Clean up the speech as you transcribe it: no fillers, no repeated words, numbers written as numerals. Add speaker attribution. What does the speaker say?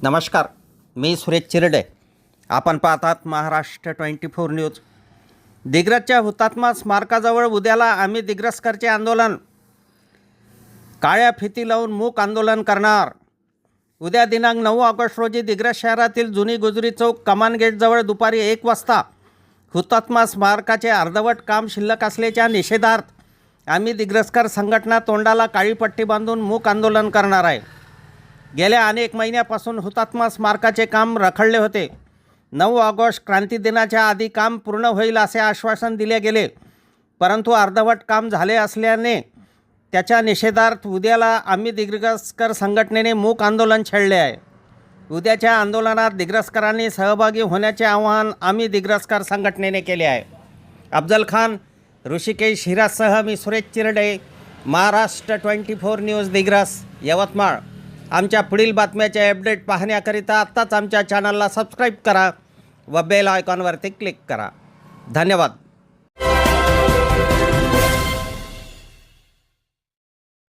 Speaker 1: नमस्कार, मी सुरेश चिरडे. आपण पाहतात महाराष्ट्र 24 न्यूज. दिग्रसच्या हुतात्मा स्मारकाजवळ उद्याला आम्ही दिग्रसकरचे आंदोलन, काळ्या फिती लावून मूक आंदोलन करणार. उद्या दिनांक 9 ऑगस्ट रोजी दिग्रस शहरातील जुनी गुजरी चौक कमान गेटजवळ दुपारी 1 वाजता हुतात्मा स्मारकाचे अर्धवट काम शिल्लक असल्याच्या निषेधार्थ आम्ही दिग्रसकर संघटना तोंडाला काळी पट्टी बांधून मूक आंदोलन करणार आहे. गेल्या अनेक महिन्यापासून हुतात्मा स्मारकाचे काम रखडले होते. 9 ऑगस्ट क्रांती दिनाच्या आधी काम पूर्ण होईल असे आश्वासन दिले गेले, परंतु अर्धवट काम झाले असल्याने त्याच्या निषेधार्थ उद्याला आम्ही दिग्रसकर संघटनेने मूक आंदोलन छेडले आहे. उद्याच्या आंदोलनात दिग्रसकरांनी सहभागी होण्याचे आवाहन आम्ही दिग्रसकर संघटनेने केले आहे. अफजल खान, ऋषिकेश हिराजसह मी सुरेश चिरडे, महाराष्ट्र 24 न्यूज, दिग्रस, यवतमाळ. आमच्या पुढील बातम्याचे अपडेट पाहण्याकरिता आत्ताच आमच्या चॅनलला सबस्क्राईब करा व बेल आयकॉनवरती क्लिक करा. धन्यवाद.